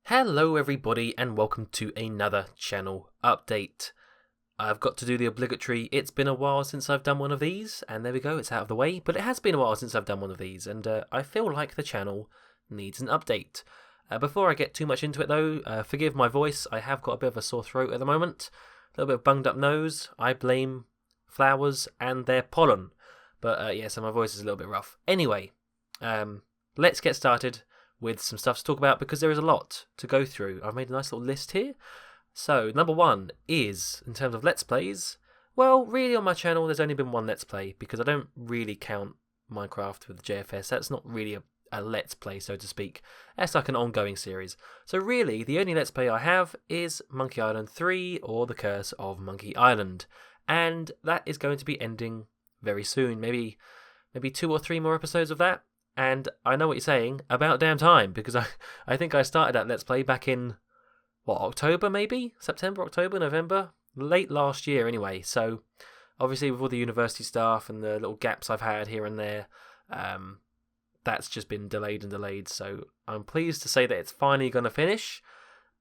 Hello everybody and welcome to another channel update. I've got to do the obligatory, it's been a while since I've done one of these, and there we go, it's out of the way, but it has been a while since I've done one of these, and I feel like the channel needs an update. Before I get too much into it though, forgive my voice, I have got a bit of a sore throat at the moment, a little bit of bunged up nose, I blame flowers and their pollen, but yeah, so my voice is a little bit rough. Anyway, let's get started with some stuff to talk about because there is a lot to go through. I've made a nice little list here. So, number one is, in terms of Let's Plays, well, really on my channel there's only been one Let's Play because I don't really count Minecraft with JFS. That's not really a Let's Play, so to speak. That's like an ongoing series. So really, the only Let's Play I have is Monkey Island 3 or The Curse of Monkey Island. And that is going to be ending very soon. Maybe 2 or 3 more episodes of that. And I know what you're saying, about damn time, because I think I started that Let's Play back in, October maybe? September, October, November? Late last year anyway, so obviously with all the university stuff and the little gaps I've had here and there, that's just been delayed and delayed, so I'm pleased to say that it's finally going to finish,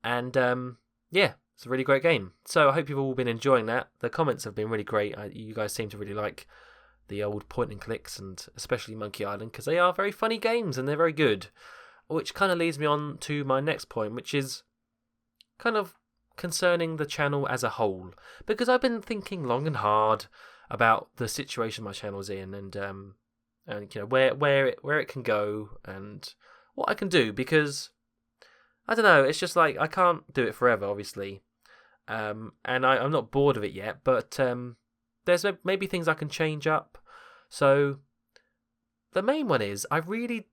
and yeah, it's a really great game. So I hope you've all been enjoying that. The comments have been really great. You guys seem to really like the old point and clicks, and especially Monkey Island, because they are very funny games and they're very good. Which kind of leads me on to my next point, which is kind of concerning the channel as a whole, because I've been thinking long and hard about the situation my channel's in, and you know where it can go and what I can do, because I don't know, it's just like I can't do it forever, obviously, and I'm not bored of it yet, but there's maybe things I can change up. So the main one is I really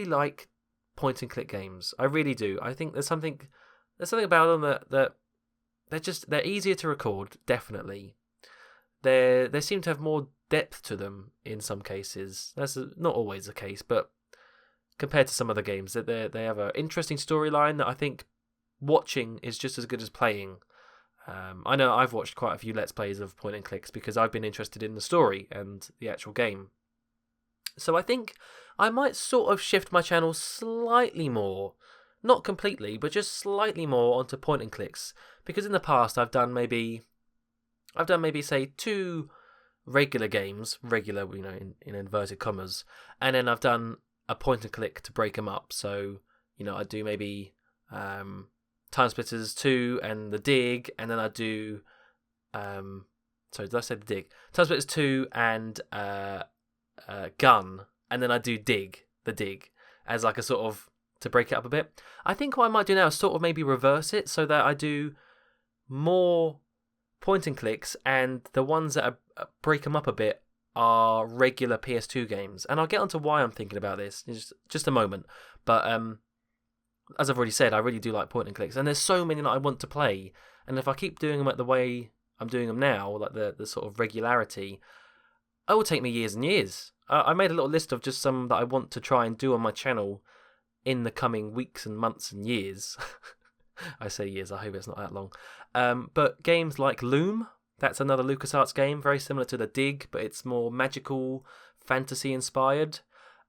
like point and click games. I really do. I think there's something about them that they're easier to record, definitely. They seem to have more depth to them in some cases. That's not always the case, but compared to some other games, that they have an interesting storyline that I think watching is just as good as playing. I know I've watched quite a few Let's Plays of point and clicks because I've been interested in the story and the actual game. So I think I might sort of shift my channel slightly more, not completely, but just slightly more onto point and clicks, because in the past I've done maybe say 2 regular games, regular, you know, in inverted commas, and then I've done a point and click to break them up. So, you know, I do maybe Time Splitters 2 and The Dig, and then I do sorry, did I say The Dig? Time Splitters 2 and Gun, and then I do The Dig, as like a sort of, to break it up a bit. I think what I might do now is sort of maybe reverse it, so that I do more point and clicks, and the ones that break them up a bit are regular PS2 games. And I'll get onto why I'm thinking about this in just a moment. But as I've already said, I really do like point and clicks, and there's so many that I want to play, and if I keep doing them at the way I'm doing them now, like the sort of regularity, it will take me years and years. I made a little list of just some that I want to try and do on my channel in the coming weeks and months and years. I say years, I hope it's not that long. But games like Loom, that's another LucasArts game, very similar to The Dig, but it's more magical, fantasy inspired.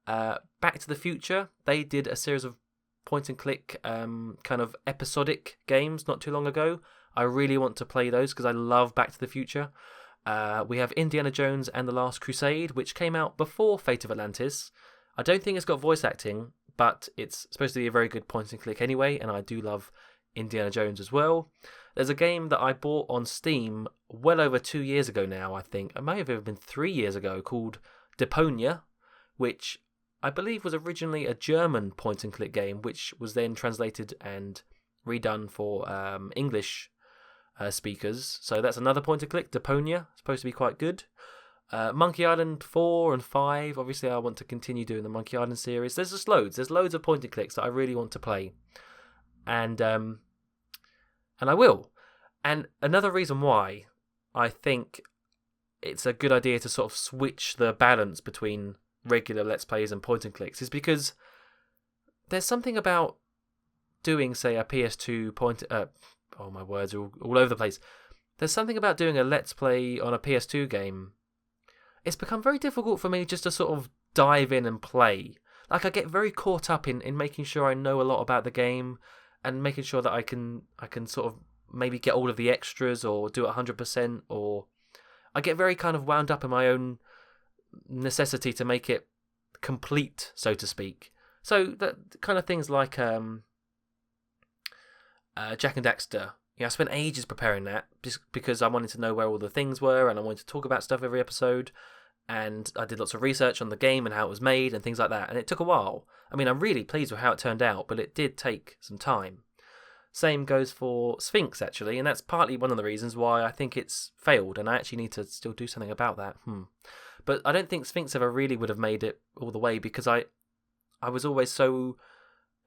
Back to the Future, they did a series of point and click kind of episodic games not too long ago. I really want to play those because I love Back to the Future. We have Indiana Jones and the Last Crusade, which came out before Fate of Atlantis. I don't think it's got voice acting, but it's supposed to be a very good point and click anyway, and I do love Indiana Jones as well. There's a game that I bought on Steam well over 2 years ago now, I think. It may have even been 3 years ago, called Deponia, which I believe was originally a German point and click game, which was then translated and redone for English speakers. So that's another point and click, Deponia, supposed to be quite good. Monkey Island 4 and 5, obviously I want to continue doing the Monkey Island series. There's loads of point and clicks that I really want to play. And I will. And another reason why I think it's a good idea to sort of switch the balance between regular Let's Plays and point and clicks is because there's something about doing, say, a PS2 oh, my words are all over the place. There's something about doing a Let's Play on a PS2 game. It's become very difficult for me just to sort of dive in and play. Like, I get very caught up in making sure I know a lot about the game and making sure that I can sort of maybe get all of the extras or do it 100%, or I get very kind of wound up in my own necessity to make it complete, so to speak. So that kind of things like Jack and Daxter. I spent ages preparing that just because I wanted to know where all the things were and I wanted to talk about stuff every episode. And I did lots of research on the game and how it was made and things like that. And it took a while. I mean, I'm really pleased with how it turned out, but it did take some time. Same goes for Sphinx, actually, and that's partly one of the reasons why I think it's failed, and I actually need to still do something about that. But I don't think Sphinx ever really would have made it all the way because I was always so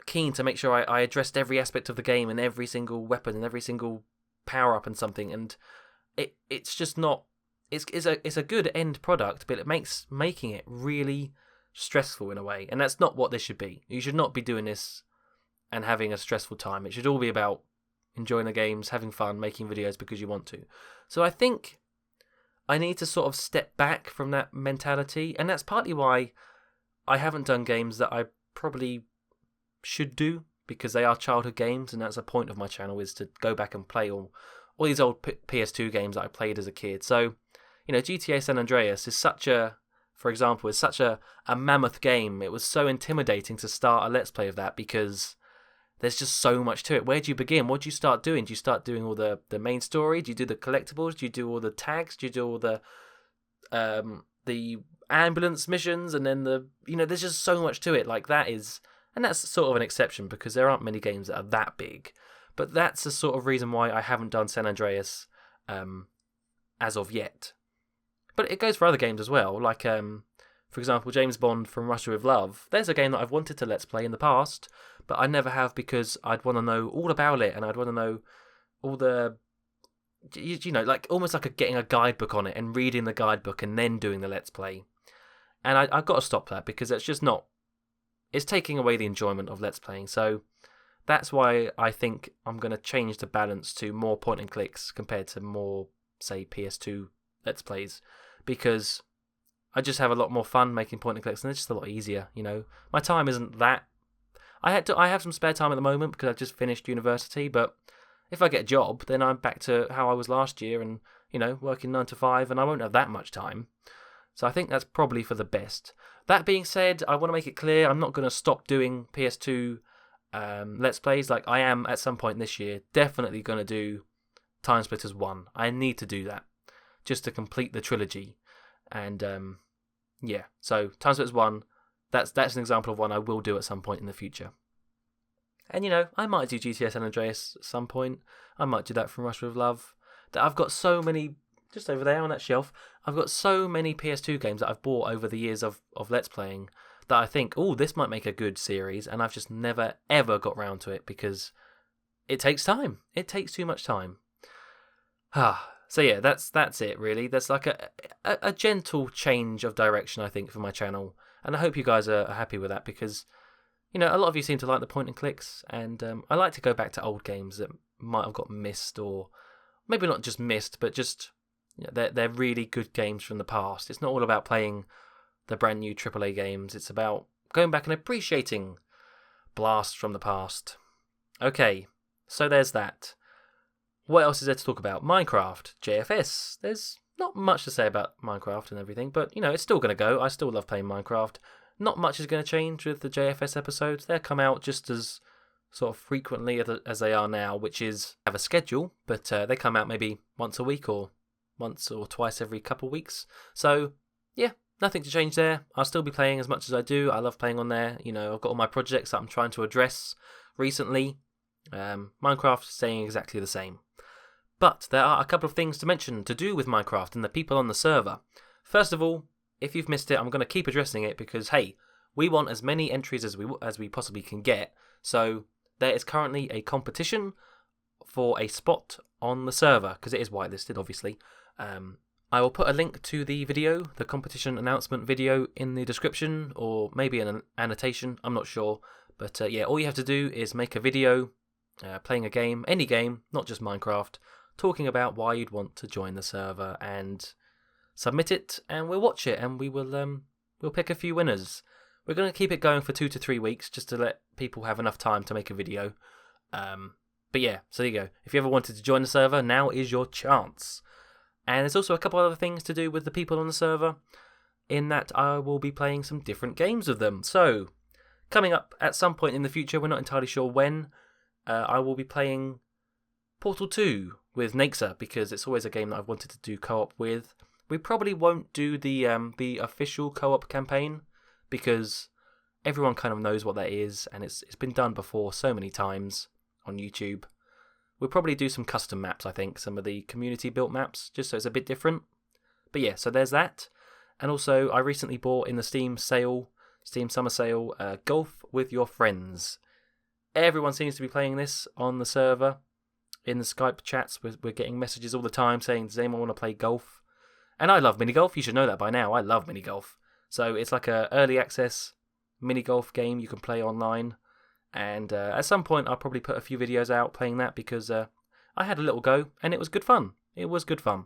keen to make sure I addressed every aspect of the game and every single weapon and every single power-up and something, and it's just not... It's a good end product, but it makes making it really stressful in a way, and that's not what this should be. You should not be doing this and having a stressful time. It should all be about enjoying the games, having fun, making videos because you want to. So I think I need to sort of step back from that mentality, and that's partly why I haven't done games that I probably should do, because they are childhood games, and that's a point of my channel, is to go back and play all these old PS2 games that I played as a kid. So, GTA San Andreas is such a mammoth game. It was so intimidating to start a Let's Play of that because there's just so much to it. Where do you begin? What do you start doing? Do you start doing all the main story? Do you do the collectibles? Do you do all the tags? Do you do all the ambulance missions? And then there's just so much to it. And that's sort of an exception because there aren't many games that are that big. But that's the sort of reason why I haven't done San Andreas as of yet. But it goes for other games as well, like, for example, James Bond from Russia with Love. There's a game that I've wanted to Let's Play in the past, but I never have because I'd want to know all about it, and I'd want to know all the, almost like getting a guidebook on it and reading the guidebook and then doing the Let's Play. And I've got to stop that because it's just not... It's taking away the enjoyment of Let's Playing, so that's why I think I'm going to change the balance to more point and clicks compared to more, say, PS2 Let's Plays, because I just have a lot more fun making point and clicks, and it's just a lot easier. My time isn't that... I have some spare time at the moment because I've just finished university, but if I get a job, then I'm back to how I was last year, and working 9 to 5, and I won't have that much time. So I think that's probably for the best. That being said, I want to make it clear I'm not going to stop doing PS2 Let's Plays. Like, I am at some point this year definitely going to do Time Splitters 1. I need to do that just to complete the trilogy. And so Time Splitters 1, that's an example of one I will do at some point in the future. And I might do GTA San Andreas at some point. I might do that from Russia with Love. That I've got so many, just over there on that shelf, I've got so many PS2 games that I've bought over the years of Let's Playing that I think, this might make a good series, and I've just never ever got round to it because it takes time. It takes too much time. So yeah, that's it really. There's like a gentle change of direction, I think, for my channel, and I hope you guys are happy with that because a lot of you seem to like the point and clicks, and I like to go back to old games that might have got missed, or maybe not just missed, but just they're really good games from the past. It's not all about playing the brand new AAA games. It's about going back and appreciating blasts from the past. Okay, so there's that. What else is there to talk about? Minecraft, JFS. There's not much to say about Minecraft and everything, but it's still going to go. I still love playing Minecraft. Not much is going to change with the JFS episodes. They'll come out just as sort of frequently as they are now, which is have a schedule, but they come out maybe once a week or once or twice every couple of weeks. So yeah, nothing to change there. I'll still be playing as much as I do. I love playing on there. I've got all my projects that I'm trying to address recently. Minecraft staying exactly the same. But there are a couple of things to mention to do with Minecraft and the people on the server. First of all, if you've missed it, I'm going to keep addressing it because, hey, we want as many entries as we possibly can get. So there is currently a competition for a spot on the server, because it is whitelisted, obviously. I will put a link to the video, the competition announcement video, in the description, or maybe an annotation, I'm not sure. But yeah, all you have to do is make a video playing a game, any game, not just Minecraft, talking about why you'd want to join the server, and submit it, and we'll watch it, and we'll pick a few winners. We're going to keep it going for 2 to 3 weeks, just to let people have enough time to make a video. But yeah, so there you go. If you ever wanted to join the server, now is your chance. And there's also a couple other things to do with the people on the server, in that I will be playing some different games with them. So, coming up at some point in the future, we're not entirely sure when, I will be playing Portal 2 with Naxa, because it's always a game that I've wanted to do co-op with. We probably won't do the official co-op campaign, because everyone kind of knows what that is, and it's been done before so many times on YouTube. We'll probably do some custom maps, I think, some of the community-built maps, just so it's a bit different. But yeah, so there's that. And also, I recently bought in the Steam Summer Sale, Golf with Your Friends. Everyone seems to be playing this on the server. In the Skype chats, we're getting messages all the time saying, does anyone want to play golf? And I love mini golf, you should know that by now. I love mini golf. So it's like a early access mini golf game you can play online. And at some point I'll probably put a few videos out playing that, because I had a little go and it was good fun. It was good fun.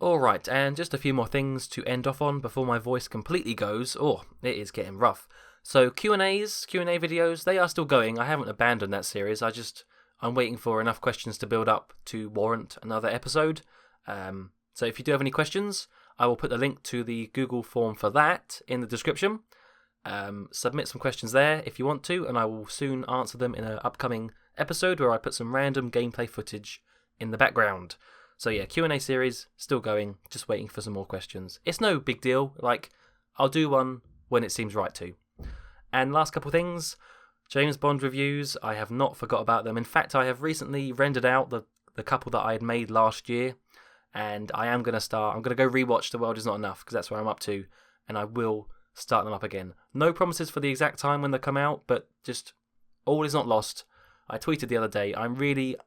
Alright, and just a few more things to end off on before my voice completely goes. Oh, it is getting rough. So Q&A videos, they are still going. I haven't abandoned that series. I'm waiting for enough questions to build up to warrant another episode. So if you do have any questions, I will put the link to the Google form for that in the description. Submit some questions there if you want to, and I will soon answer them in an upcoming episode where I put some random gameplay footage in the background. So yeah, Q&A series still going, just waiting for some more questions. It's no big deal, like, I'll do one when it seems right to. And last couple things, James Bond reviews, I have not forgot about them. In fact, I have recently rendered out the couple that I had made last year, and I'm going to go rewatch The World Is Not Enough, because that's where I'm up to, and I will start them up again. No promises for the exact time when they come out, but just all is not lost. I tweeted the other day, I'm really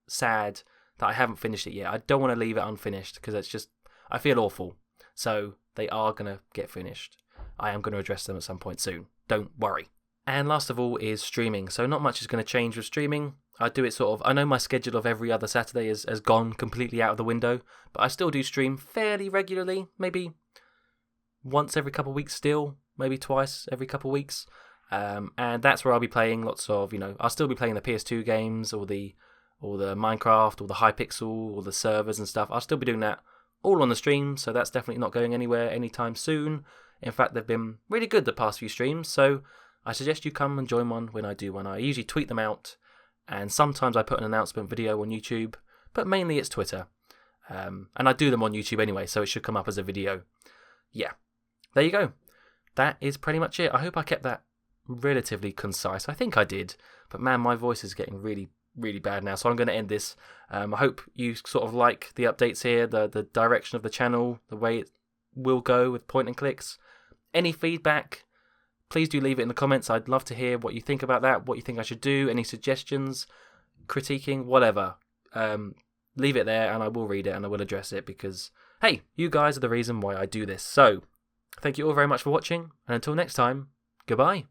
sad that I haven't finished it yet. I don't want to leave it unfinished, because it's just, I feel awful. So they are going to get finished. I am going to address them at some point soon. Don't worry. And last of all is streaming. So not much is going to change with streaming. I do it sort of, I know my schedule of every other Saturday has gone completely out of the window, but I still do stream fairly regularly, maybe once every couple of weeks still, maybe twice every couple of weeks. And that's where I'll be playing lots of, I'll still be playing the PS2 games, or the Minecraft, or the Hypixel, or the servers and stuff. I'll still be doing that all on the stream, so that's definitely not going anywhere anytime soon. In fact, they've been really good the past few streams, so I suggest you come and join one when I do one. I usually tweet them out, and sometimes I put an announcement video on YouTube, but mainly it's Twitter. And I do them on YouTube anyway, so it should come up as a video. Yeah, there you go. That is pretty much it. I hope I kept that relatively concise. I think I did, but man, my voice is getting really, really bad now, so I'm going to end this. I hope you sort of like the updates here, the direction of the channel, the way it will go with point and clicks. Any feedback, please do leave it in the comments. I'd love to hear what you think about that, what you think I should do, any suggestions, critiquing, whatever. Leave it there and I will read it and I will address it, because, hey, you guys are the reason why I do this. So, thank you all very much for watching, and until next time, goodbye.